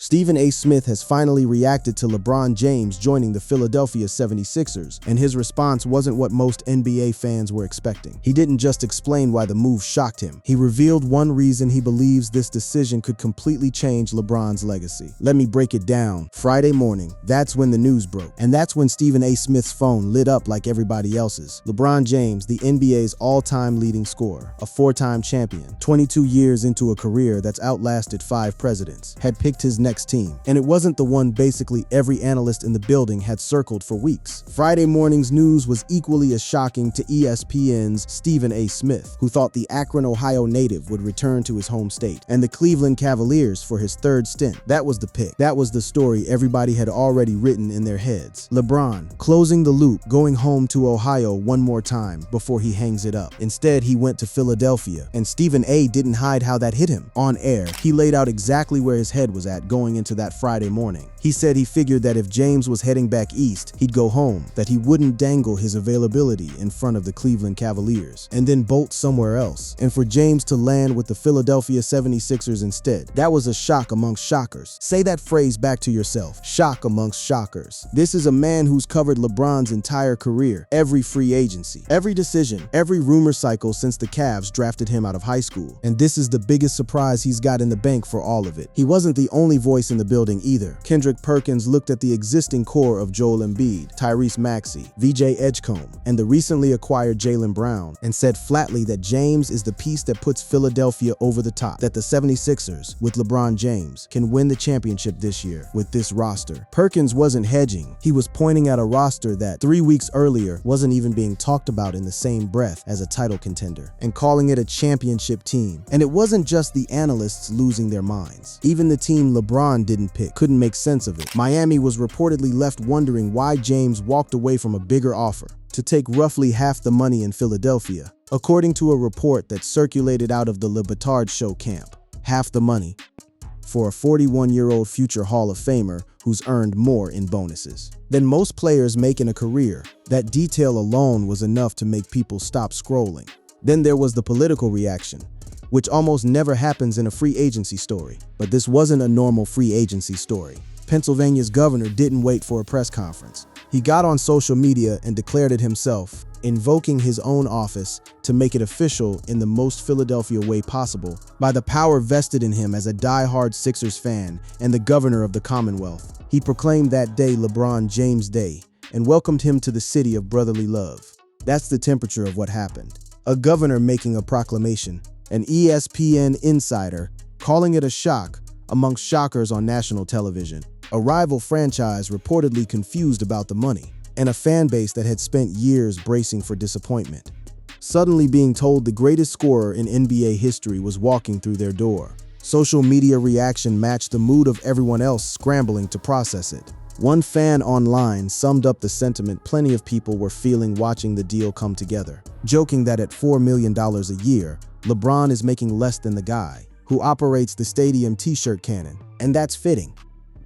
Stephen A. Smith has finally reacted to LeBron James joining the Philadelphia 76ers, and his response wasn't what most NBA fans were expecting. He didn't just explain why the move shocked him. He revealed one reason he believes this decision could completely change LeBron's legacy. Let me break it down. Friday morning, that's when the news broke. And that's when Stephen A. Smith's phone lit up like everybody else's. LeBron James, the NBA's all-time leading scorer, a four-time champion, 22 years into a career that's outlasted 5 presidents, had picked his next team. And it wasn't the one basically every analyst in the building had circled for weeks. Friday morning's news was equally as shocking to ESPN's Stephen A. Smith, who thought the Akron, Ohio native would return to his home state, and the Cleveland Cavaliers for his third stint. That was the pick. That was the story everybody had already written in their heads. LeBron, closing the loop, going home to Ohio one more time before he hangs it up. Instead, he went to Philadelphia, and Stephen A. didn't hide how that hit him. On air, he laid out exactly where his head was at going into that Friday morning. He said he figured that if James was heading back east, he'd go home, that he wouldn't dangle his availability in front of the Cleveland Cavaliers, and then bolt somewhere else, and for James to land with the Philadelphia 76ers instead. That was a shock amongst shockers. Say that phrase back to yourself. Shock amongst shockers. This is a man who's covered LeBron's entire career, every free agency, every decision, every rumor cycle since the Cavs drafted him out of high school. And this is the biggest surprise he's got in the bank for all of it. He wasn't the only voice in the building either. Kendrick Perkins looked at the existing core of Joel Embiid, Tyrese Maxey, VJ Edgecombe, and the recently acquired Jaylen Brown, and said flatly that James is the piece that puts Philadelphia over the top, that the 76ers, with LeBron James, can win the championship this year with this roster. Perkins wasn't hedging. He was pointing at a roster that 3 weeks earlier wasn't even being talked about in the same breath as a title contender, and calling it a championship team. And it wasn't just the analysts losing their minds. Even the team LeBron didn't pick couldn't make sense of it. Miami was reportedly left wondering why James walked away from a bigger offer to take roughly half the money in Philadelphia, according to a report that circulated out of the Le Batard show camp. Half the money for a 41-year-old future Hall of Famer who's earned more in bonuses than most players make in a career. That detail alone was enough to make people stop scrolling. Then there was the political reaction, which almost never happens in a free agency story. But this wasn't a normal free agency story. Pennsylvania's governor didn't wait for a press conference. He got on social media and declared it himself, invoking his own office to make it official in the most Philadelphia way possible by the power vested in him as a die-hard Sixers fan and the governor of the Commonwealth. He proclaimed that day LeBron James Day and welcomed him to the city of brotherly love. That's the temperature of what happened. A governor making a proclamation, an ESPN insider calling it a shock amongst shockers on national television, a rival franchise reportedly confused about the money, and a fan base that had spent years bracing for disappointment, suddenly being told the greatest scorer in NBA history was walking through their door. Social media reaction matched the mood of everyone else scrambling to process it. One fan online summed up the sentiment plenty of people were feeling watching the deal come together, joking that at $4 million a year, LeBron is making less than the guy who operates the stadium t-shirt cannon. And that's fitting,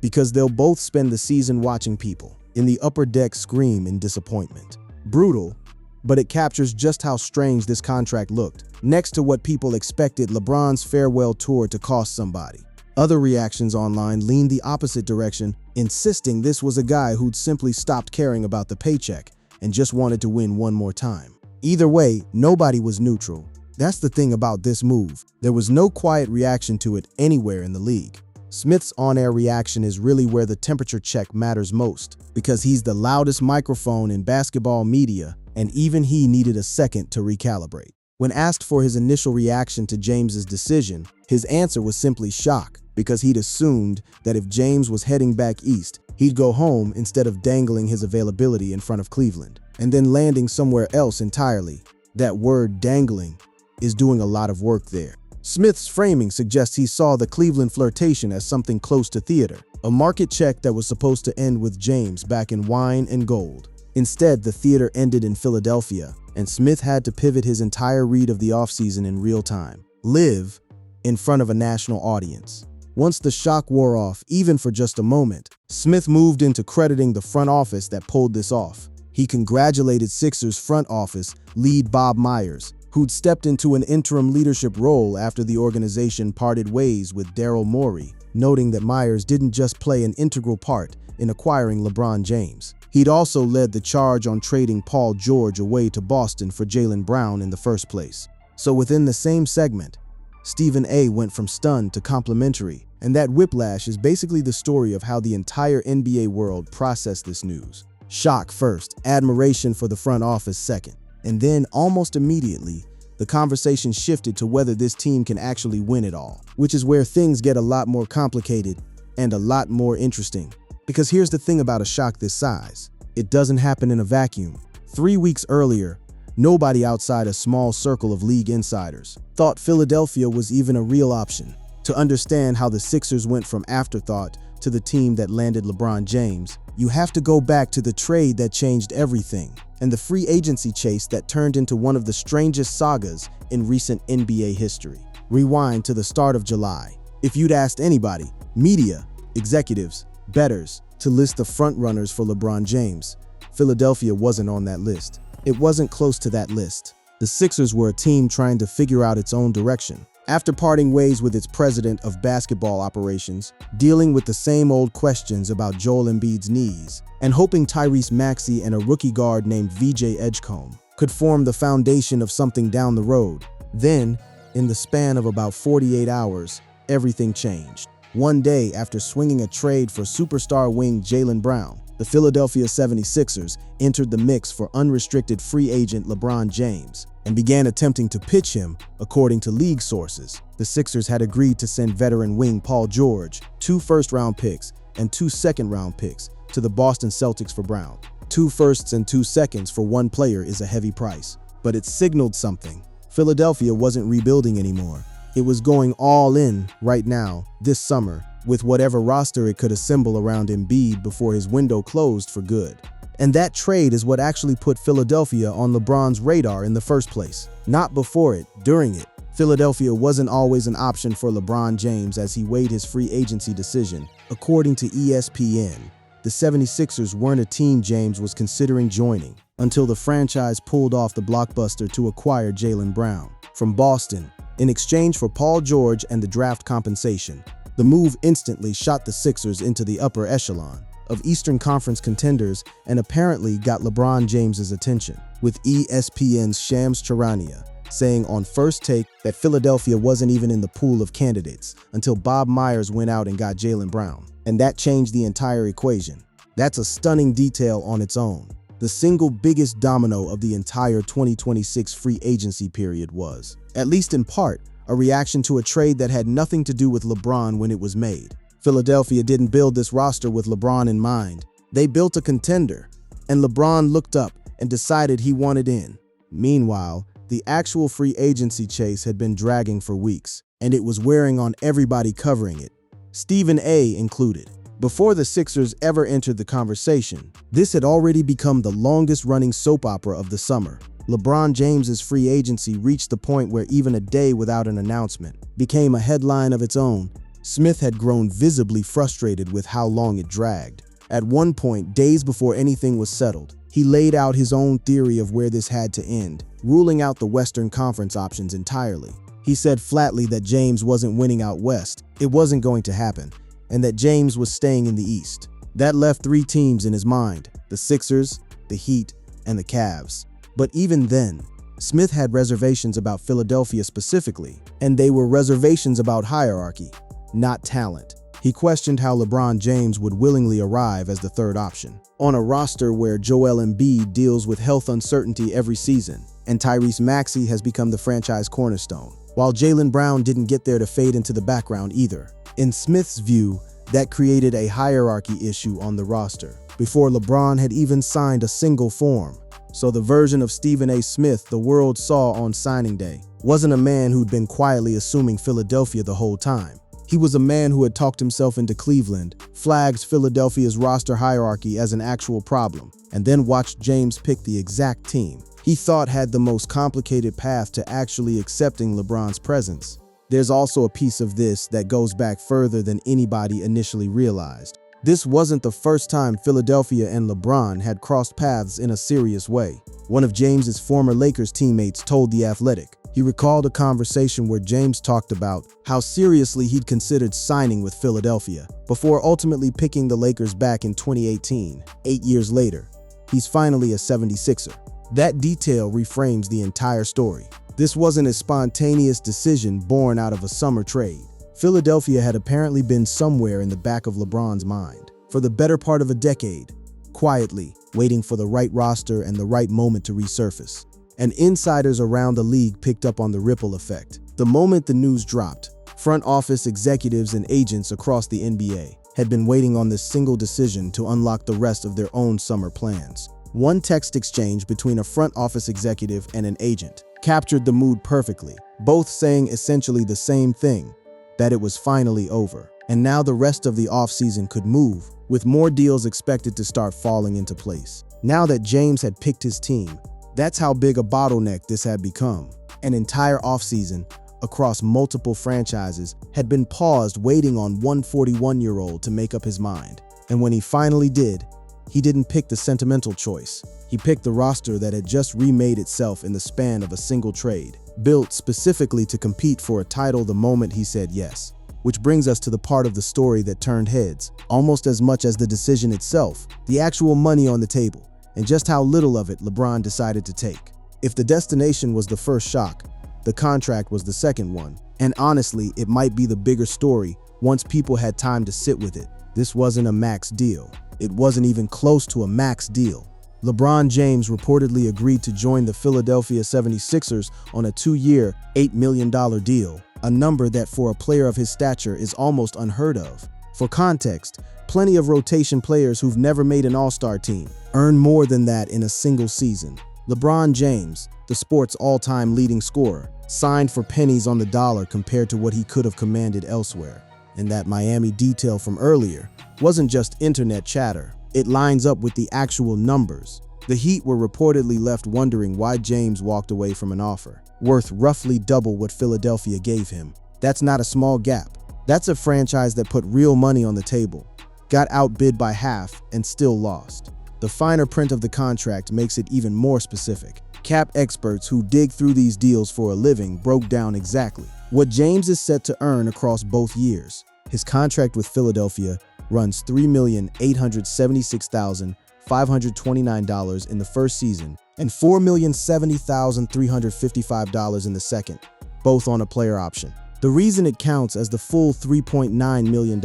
because they'll both spend the season watching people in the upper deck scream in disappointment. Brutal, but it captures just how strange this contract looked, next to what people expected LeBron's farewell tour to cost somebody. Other reactions online leaned the opposite direction, insisting this was a guy who'd simply stopped caring about the paycheck and just wanted to win one more time. Either way, nobody was neutral. That's the thing about this move. There was no quiet reaction to it anywhere in the league. Smith's on-air reaction is really where the temperature check matters most, because he's the loudest microphone in basketball media, and even he needed a second to recalibrate. When asked for his initial reaction to James's decision, his answer was simply shock, because he'd assumed that if James was heading back east, he'd go home instead of dangling his availability in front of Cleveland, and then landing somewhere else entirely. That word dangling is doing a lot of work there. Smith's framing suggests he saw the Cleveland flirtation as something close to theater, a market check that was supposed to end with James back in wine and gold. Instead, the theater ended in Philadelphia, and Smith had to pivot his entire read of the offseason in real time, live in front of a national audience. Once the shock wore off, even for just a moment, Smith moved into crediting the front office that pulled this off. He congratulated Sixers front office lead Bob Myers, who'd stepped into an interim leadership role after the organization parted ways with Daryl Morey, noting that Myers didn't just play an integral part in acquiring LeBron James. He'd also led the charge on trading Paul George away to Boston for Jaylen Brown in the first place. So within the same segment, Stephen A. went from stunned to complimentary, and that whiplash is basically the story of how the entire NBA world processed this news. Shock first, admiration for the front office second, and then almost immediately, the conversation shifted to whether this team can actually win it all, which is where things get a lot more complicated and a lot more interesting. Because here's the thing about a shock this size. It doesn't happen in a vacuum. 3 weeks earlier, nobody outside a small circle of league insiders thought Philadelphia was even a real option. To understand how the Sixers went from afterthought to the team that landed LeBron James, you have to go back to the trade that changed everything, and the free agency chase that turned into one of the strangest sagas in recent NBA history. Rewind to the start of July. If you'd asked anybody, media, executives, bettors, to list the frontrunners for LeBron James, Philadelphia wasn't on that list. It wasn't close to that list. The Sixers were a team trying to figure out its own direction. After parting ways with its president of basketball operations, dealing with the same old questions about Joel Embiid's knees, and hoping Tyrese Maxey and a rookie guard named VJ Edgecombe could form the foundation of something down the road. Then, in the span of about 48 hours, everything changed. One day after swinging a trade for superstar wing Jaylen Brown, the Philadelphia 76ers entered the mix for unrestricted free agent LeBron James and began attempting to pitch him, according to league sources. The Sixers had agreed to send veteran wing Paul George, 2 first-round picks and 2 second-round picks to the Boston Celtics for Brown. 2 firsts and 2 seconds for one player is a heavy price, but it signaled something. Philadelphia wasn't rebuilding anymore. It was going all in right now, this summer, with whatever roster it could assemble around Embiid before his window closed for good. And that trade is what actually put Philadelphia on LeBron's radar in the first place. Not before it, during it. Philadelphia wasn't always an option for LeBron James as he weighed his free agency decision. According to ESPN, the 76ers weren't a team James was considering joining until the franchise pulled off the blockbuster to acquire Jaylen Brown from Boston in exchange for Paul George and the draft compensation. The move instantly shot the Sixers into the upper echelon of Eastern Conference contenders and apparently got LeBron James's attention, with ESPN's Shams Charania saying on First Take that Philadelphia wasn't even in the pool of candidates until Bob Myers went out and got Jaylen Brown. And that changed the entire equation. That's a stunning detail on its own. The single biggest domino of the entire 2026 free agency period was, at least in part, a reaction to a trade that had nothing to do with LeBron when it was made. Philadelphia didn't build this roster with LeBron in mind. They built a contender, and LeBron looked up and decided he wanted in. Meanwhile, the actual free agency chase had been dragging for weeks, and it was wearing on everybody covering it, Stephen A. included. Before the Sixers ever entered the conversation, this had already become the longest-running soap opera of the summer. LeBron James's free agency reached the point where even a day without an announcement became a headline of its own. Smith had grown visibly frustrated with how long it dragged. At one point, days before anything was settled, he laid out his own theory of where this had to end, ruling out the Western Conference options entirely. He said flatly that James wasn't winning out West, it wasn't going to happen, and that James was staying in the East. That left 3 teams in his mind: the Sixers, the Heat, and the Cavs. But even then, Smith had reservations about Philadelphia specifically, and they were reservations about hierarchy, not talent. He questioned how LeBron James would willingly arrive as the third option on a roster where Joel Embiid deals with health uncertainty every season, and Tyrese Maxey has become the franchise cornerstone, while Jaylen Brown didn't get there to fade into the background either. In Smith's view, that created a hierarchy issue on the roster before LeBron had even signed a single form. So the version of Stephen A. Smith the world saw on signing day wasn't a man who'd been quietly assuming Philadelphia the whole time. He was a man who had talked himself into Cleveland, flagged Philadelphia's roster hierarchy as an actual problem, and then watched James pick the exact team he thought had the most complicated path to actually accepting LeBron's presence. There's also a piece of this that goes back further than anybody initially realized. This wasn't the first time Philadelphia and LeBron had crossed paths in a serious way. One of James's former Lakers teammates told The Athletic, He recalled a conversation where James talked about how seriously he'd considered signing with Philadelphia before ultimately picking the Lakers back in 2018. 8 years later, he's finally a 76er. That detail reframes the entire story. This wasn't a spontaneous decision born out of a summer trade. Philadelphia had apparently been somewhere in the back of LeBron's mind for the better part of a decade, quietly waiting for the right roster and the right moment to resurface. And insiders around the league picked up on the ripple effect. The moment the news dropped, front office executives and agents across the NBA had been waiting on this single decision to unlock the rest of their own summer plans. One text exchange between a front office executive and an agent captured the mood perfectly, both saying essentially the same thing, that it was finally over. And now the rest of the offseason could move, with more deals expected to start falling into place. Now that James had picked his team, that's how big a bottleneck this had become. An entire offseason across multiple franchises had been paused waiting on one 41-year-old to make up his mind. And when he finally did, he didn't pick the sentimental choice. He picked the roster that had just remade itself in the span of a single trade, built specifically to compete for a title the moment he said yes. Which brings us to the part of the story that turned heads, almost as much as the decision itself, the actual money on the table, and just how little of it LeBron decided to take. If the destination was the first shock, the contract was the second one. And honestly, it might be the bigger story once people had time to sit with it. This wasn't a max deal. It wasn't even close to a max deal. LeBron James reportedly agreed to join the Philadelphia 76ers on a 2-year, $8 million deal, a number that for a player of his stature is almost unheard of. For context, plenty of rotation players who've never made an all-star team earn more than that in a single season. LeBron James, the sport's all-time leading scorer, signed for pennies on the dollar compared to what he could have commanded elsewhere. And that Miami detail from earlier wasn't just internet chatter. It lines up with the actual numbers. The Heat were reportedly left wondering why James walked away from an offer worth roughly double what Philadelphia gave him. That's not a small gap. That's a franchise that put real money on the table, got outbid by half, and still lost. The finer print of the contract makes it even more specific. Cap experts who dig through these deals for a living broke down exactly what James is set to earn across both years. His contract with Philadelphia runs $3,876,529 in the first season and $4,070,355 in the second, both on a player option. The reason it counts as the full $3.9 million,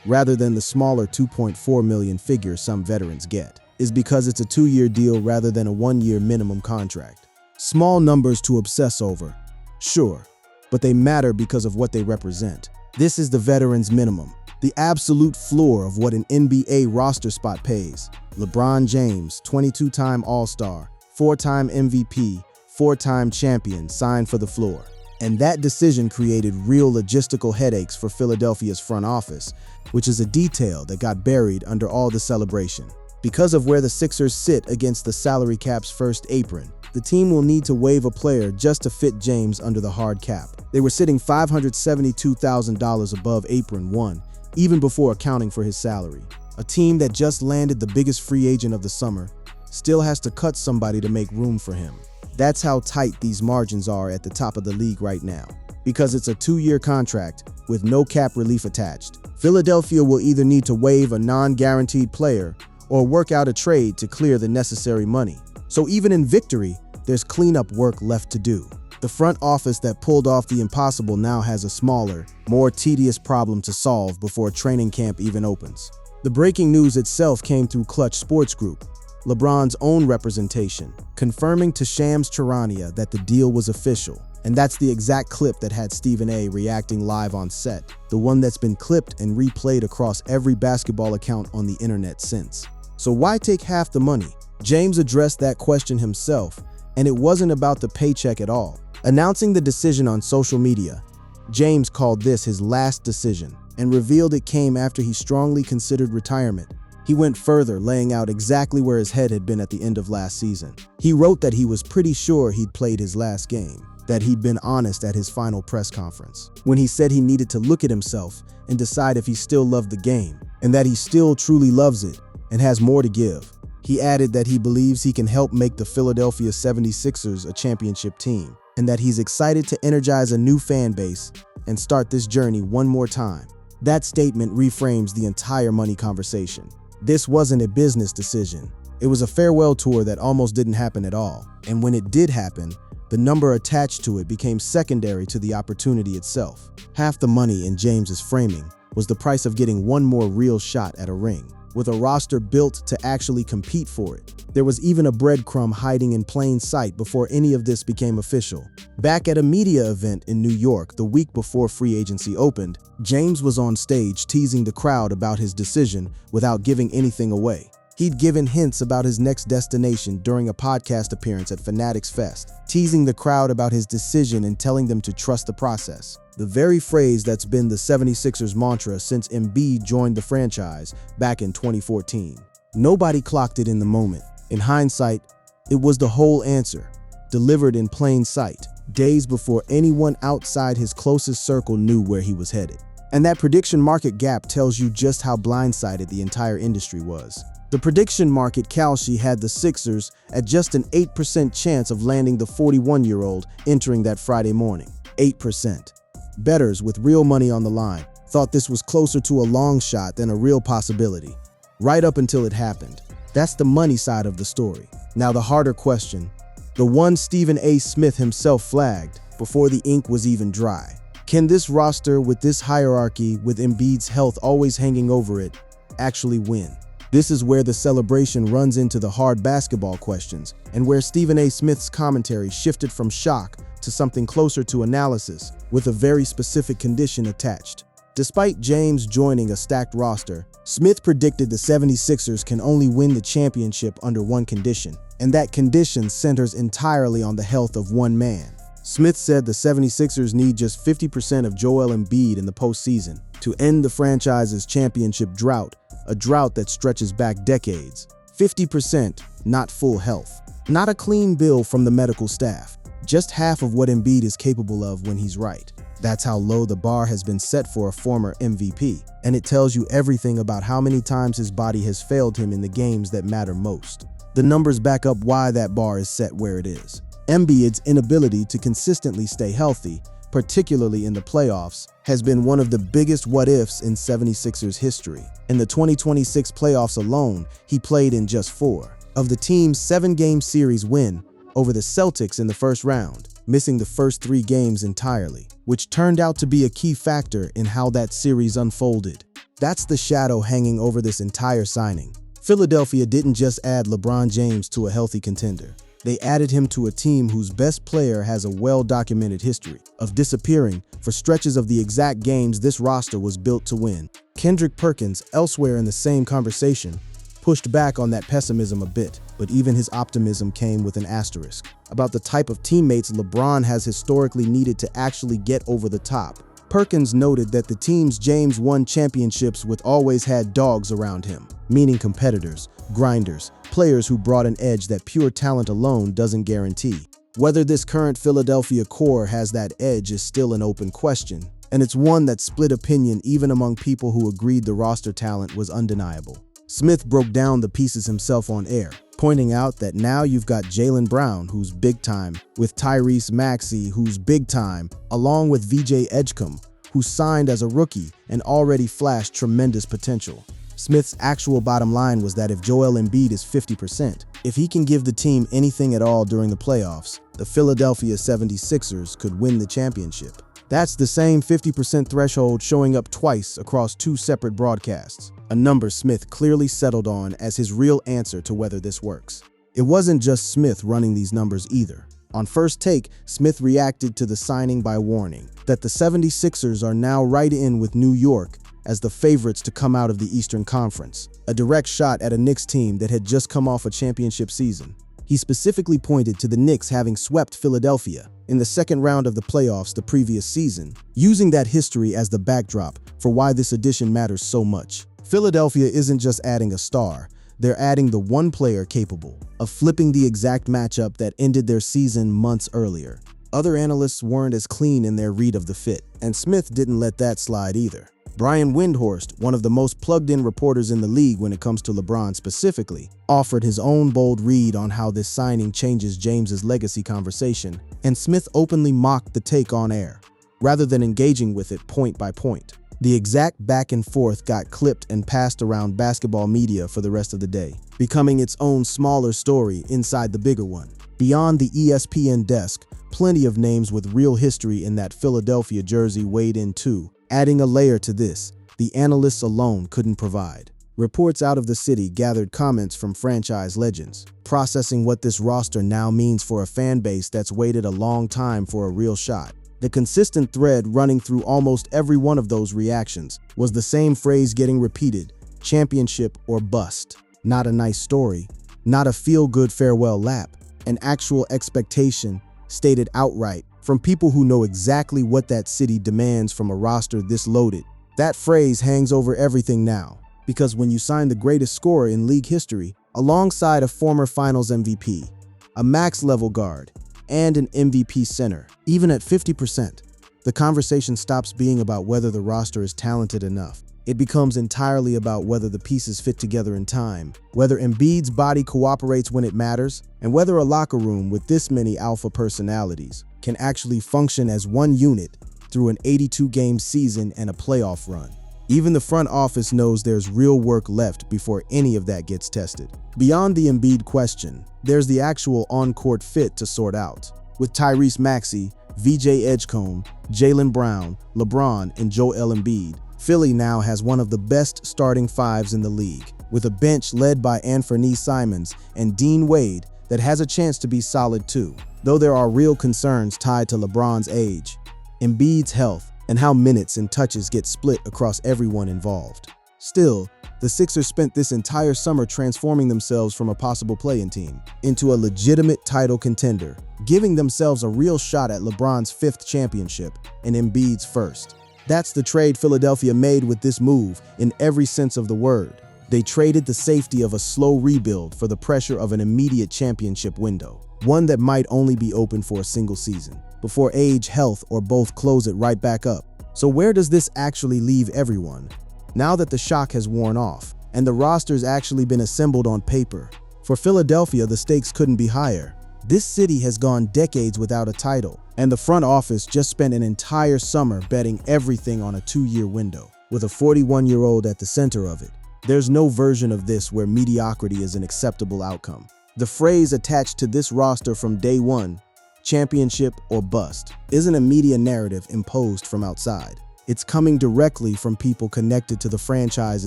rather than the smaller $2.4 million figure some veterans get, is because it's a 2-year deal rather than a 1-year minimum contract. Small numbers to obsess over, sure, but they matter because of what they represent. This is the veteran's minimum, the absolute floor of what an NBA roster spot pays. LeBron James, 22-time All-Star, 4-time MVP, 4-time champion, signed for the floor. And that decision created real logistical headaches for Philadelphia's front office, which is a detail that got buried under all the celebration. Because of where the Sixers sit against the salary cap's first apron, the team will need to waive a player just to fit James under the hard cap. They were sitting $572,000 above apron one, even before accounting for his salary. A team that just landed the biggest free agent of the summer still has to cut somebody to make room for him. That's how tight these margins are at the top of the league right now. Because it's a 2-year contract with no cap relief attached, Philadelphia will either need to waive a non-guaranteed player or work out a trade to clear the necessary money. So even in victory, there's cleanup work left to do. The front office that pulled off the impossible now has a smaller, more tedious problem to solve before training camp even opens. The breaking news itself came through Clutch Sports Group, LeBron's own representation, confirming to Shams Charania that the deal was official. And that's the exact clip that had Stephen A. reacting live on set, the one that's been clipped and replayed across every basketball account on the internet since. So why take half the money? James addressed that question himself, and it wasn't about the paycheck at all. Announcing the decision on social media, James called this his last decision and revealed it came after he strongly considered retirement. He went further, laying out exactly where his head had been at the end of last season. He wrote that he was pretty sure he'd played his last game, that he'd been honest at his final press conference, when he said he needed to look at himself and decide if he still loved the game, and that he still truly loves it and has more to give. He added that he believes he can help make the Philadelphia 76ers a championship team, and that he's excited to energize a new fan base and start this journey one more time. That statement reframes the entire money conversation. This wasn't a business decision. It was a farewell tour that almost didn't happen at all. And when it did happen, the number attached to it became secondary to the opportunity itself. Half the money in James's framing was the price of getting one more real shot at a ring, with a roster built to actually compete for it. There was even a breadcrumb hiding in plain sight before any of this became official. Back at a media event in New York the week before free agency opened, James was on stage teasing the crowd about his decision without giving anything away. He'd given hints about his next destination during a podcast appearance at Fanatics Fest, teasing the crowd about his decision and telling them to trust the process. The very phrase that's been the 76ers mantra since Embiid joined the franchise back in 2014. Nobody clocked it in the moment. In hindsight, it was the whole answer, delivered in plain sight, days before anyone outside his closest circle knew where he was headed. And that prediction market gap tells you just how blindsided the entire industry was. The prediction market Kalshi had the Sixers at just an 8% chance of landing the 41-year-old entering that Friday morning. 8%. Bettors with real money on the line thought this was closer to a long shot than a real possibility, right up until it happened. That's the money side of the story. Now the harder question, the one Stephen A. Smith himself flagged before the ink was even dry. Can this roster with this hierarchy, with Embiid's health always hanging over it, actually win? This is where the celebration runs into the hard basketball questions, and where Stephen A. Smith's commentary shifted from shock to something closer to analysis, with a very specific condition attached. Despite James joining a stacked roster, Smith predicted the 76ers can only win the championship under one condition, and that condition centers entirely on the health of one man. Smith said the 76ers need just 50% of Joel Embiid in the postseason to end the franchise's championship drought, a drought that stretches back decades. 50%, not full health. Not a clean bill from the medical staff. Just half of what Embiid is capable of when he's right. That's how low the bar has been set for a former MVP, and it tells you everything about how many times his body has failed him in the games that matter most. The numbers back up why that bar is set where it is. Embiid's inability to consistently stay healthy, particularly in the playoffs, has been one of the biggest what-ifs in 76ers history. In the 2026 playoffs alone, he played in just 4 of the team's 7-game series win over the Celtics in the first round, missing the first 3 games entirely, which turned out to be a key factor in how that series unfolded. That's the shadow hanging over this entire signing. Philadelphia didn't just add LeBron James to a healthy contender. They added him to a team whose best player has a well-documented history of disappearing for stretches of the exact games this roster was built to win. Kendrick Perkins, elsewhere in the same conversation, pushed back on that pessimism a bit, but even his optimism came with an asterisk about the type of teammates LeBron has historically needed to actually get over the top. Perkins noted that the teams James won championships with always had dogs around him, meaning competitors, grinders, players who brought an edge that pure talent alone doesn't guarantee. Whether this current Philadelphia core has that edge is still an open question, and it's one that split opinion even among people who agreed the roster talent was undeniable. Smith broke down the pieces himself on air, pointing out that now you've got Jaylen Brown, who's big time, with Tyrese Maxey, who's big time, along with VJ Edgecombe, who signed as a rookie and already flashed tremendous potential. Smith's actual bottom line was that if Joel Embiid is 50%, if he can give the team anything at all during the playoffs, the Philadelphia 76ers could win the championship. That's the same 50% threshold showing up twice across 2 separate broadcasts, a number Smith clearly settled on as his real answer to whether this works. It wasn't just Smith running these numbers either. On First Take, Smith reacted to the signing by warning that the 76ers are now right in with New York as the favorites to come out of the Eastern Conference, a direct shot at a Knicks team that had just come off a championship season. He specifically pointed to the Knicks having swept Philadelphia in the second round of the playoffs the previous season, using that history as the backdrop for why this addition matters so much. Philadelphia isn't just adding a star, they're adding the one player capable of flipping the exact matchup that ended their season months earlier. Other analysts weren't as clean in their read of the fit, and Smith didn't let that slide either. Brian Windhorst, one of the most plugged-in reporters in the league when it comes to LeBron specifically, offered his own bold read on how this signing changes James's legacy conversation, and Smith openly mocked the take on air, rather than engaging with it point by point. The exact back and forth got clipped and passed around basketball media for the rest of the day, becoming its own smaller story inside the bigger one. Beyond the ESPN desk, plenty of names with real history in that Philadelphia jersey weighed in too, adding a layer to this the analysts alone couldn't provide. Reports out of the city gathered comments from franchise legends, processing what this roster now means for a fan base that's waited a long time for a real shot. The consistent thread running through almost every one of those reactions was the same phrase getting repeated: championship or bust. Not a nice story, not a feel-good farewell lap, an actual expectation stated outright from people who know exactly what that city demands from a roster this loaded. That phrase hangs over everything now, because when you sign the greatest scorer in league history, alongside a former Finals MVP, a max-level guard, and an MVP center, even at 50%, the conversation stops being about whether the roster is talented enough. It becomes entirely about whether the pieces fit together in time, whether Embiid's body cooperates when it matters, and whether a locker room with this many alpha personalities can actually function as one unit through an 82-game season and a playoff run. Even the front office knows there's real work left before any of that gets tested. Beyond the Embiid question, there's the actual on-court fit to sort out. With Tyrese Maxey, VJ Edgecombe, Jaylen Brown, LeBron, and Joel Embiid, Philly now has one of the best starting fives in the league, with a bench led by Anthony Simons and Dean Wade that has a chance to be solid too. Though there are real concerns tied to LeBron's age, Embiid's health, and how minutes and touches get split across everyone involved. Still, the Sixers spent this entire summer transforming themselves from a possible play-in team into a legitimate title contender, giving themselves a real shot at LeBron's 5th championship and Embiid's 1st. That's the trade Philadelphia made with this move in every sense of the word. They traded the safety of a slow rebuild for the pressure of an immediate championship window, one that might only be open for a single season, before age, health, or both close it right back up. So where does this actually leave everyone, now that the shock has worn off and the roster's actually been assembled on paper? For Philadelphia, the stakes couldn't be higher. This city has gone decades without a title, and the front office just spent an entire summer betting everything on a 2-year window, with a 41-year-old at the center of it. There's no version of this where mediocrity is an acceptable outcome. The phrase attached to this roster from day one, championship or bust, isn't a media narrative imposed from outside. It's coming directly from people connected to the franchise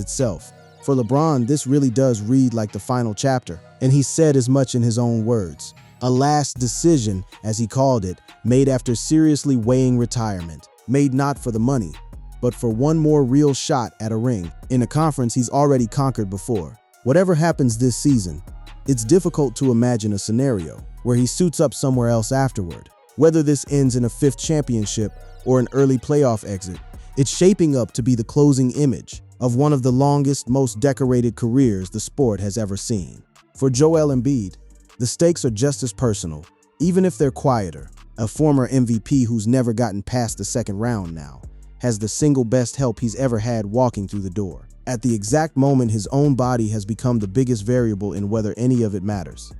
itself. For LeBron, this really does read like the final chapter, and he said as much in his own words. A last decision, as he called it, made after seriously weighing retirement, made not for the money, but for one more real shot at a ring in a conference he's already conquered before. Whatever happens this season, it's difficult to imagine a scenario where he suits up somewhere else afterward. Whether this ends in a 5th championship or an early playoff exit, it's shaping up to be the closing image of one of the longest, most decorated careers the sport has ever seen. For Joel Embiid, the stakes are just as personal, even if they're quieter. A former MVP who's never gotten past the 2nd round now has the single best help he's ever had walking through the door. At the exact moment his own body has become the biggest variable in whether any of it matters.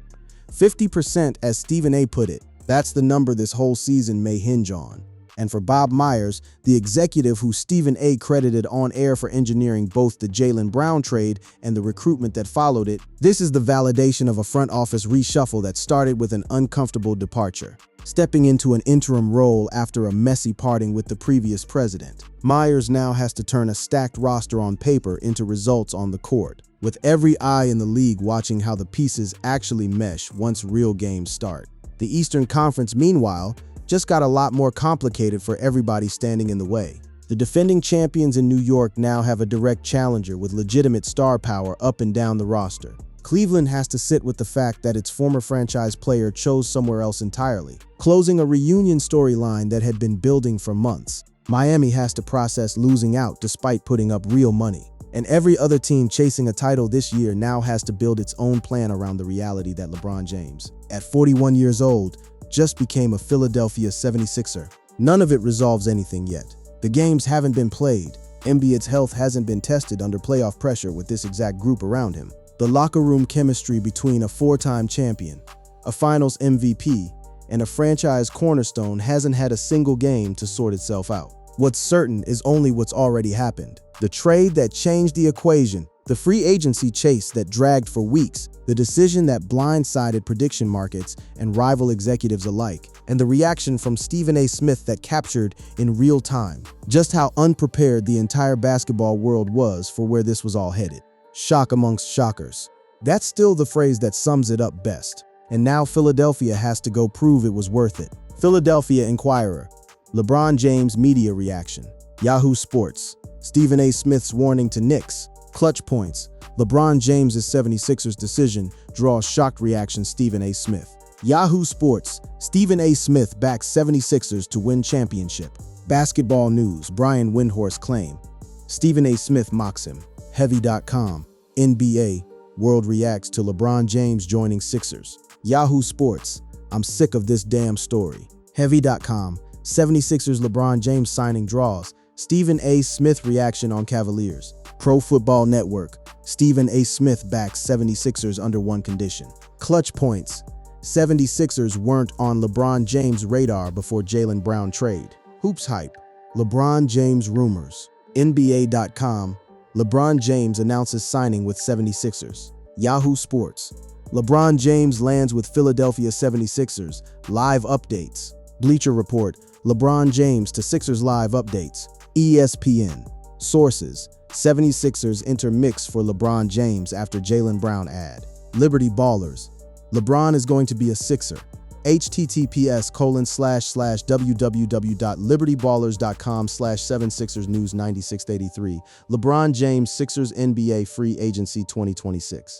50%, as Stephen A. put it, that's the number this whole season may hinge on. And for Bob Myers, the executive who Stephen A. credited on air for engineering both the Jaylen Brown trade and the recruitment that followed it, this is the validation of a front office reshuffle that started with an uncomfortable departure, stepping into an interim role after a messy parting with the previous president. Myers now has to turn a stacked roster on paper into results on the court, with every eye in the league watching how the pieces actually mesh once real games start. The Eastern Conference, meanwhile, just got a lot more complicated for everybody standing in the way. The defending champions in New York now have a direct challenger with legitimate star power up and down the roster. Cleveland has to sit with the fact that its former franchise player chose somewhere else entirely, closing a reunion storyline that had been building for months. Miami has to process losing out despite putting up real money. And every other team chasing a title this year now has to build its own plan around the reality that LeBron James, at 41 years old, just became a Philadelphia 76er. None of it resolves anything yet. The games haven't been played. Embiid's health hasn't been tested under playoff pressure with this exact group around him. The locker room chemistry between a four-time champion, a finals MVP, and a franchise cornerstone hasn't had a single game to sort itself out. What's certain is only what's already happened. The trade that changed the equation, the free agency chase that dragged for weeks, the decision that blindsided prediction markets and rival executives alike, and the reaction from Stephen A. Smith that captured in real time just how unprepared the entire basketball world was for where this was all headed. Shock amongst shockers. That's still the phrase that sums it up best. And now Philadelphia has to go prove it was worth it. Philadelphia Inquirer. LeBron James media reaction. Yahoo Sports. Stephen A. Smith's warning to Knicks. Clutch points. LeBron James' 76ers decision draws shocked reaction. Stephen A. Smith. Yahoo Sports. Stephen A. Smith backs 76ers to win championship. Basketball News. Brian Windhorst claim. Stephen A. Smith mocks him. Heavy.com. NBA. World reacts to LeBron James joining Sixers. Yahoo Sports. I'm sick of this damn story. Heavy.com. 76ers LeBron James signing draws. Stephen A. Smith reaction on Cavaliers. Pro Football Network. Stephen A. Smith backs 76ers under one condition. Clutch points. 76ers weren't on LeBron James' radar before Jaylen Brown trade. Hoops hype. LeBron James rumors. NBA.com. LeBron James announces signing with 76ers. Yahoo Sports. LeBron James lands with Philadelphia 76ers. Live updates. Bleacher Report. LeBron James to Sixers live updates. ESPN. Sources. 76ers enter mix for LeBron James after Jaylen Brown ad. Liberty Ballers. LeBron is going to be a Sixer. https://www.libertyballers.com/7sixersnews9683. LeBron James Sixers NBA free agency 2026.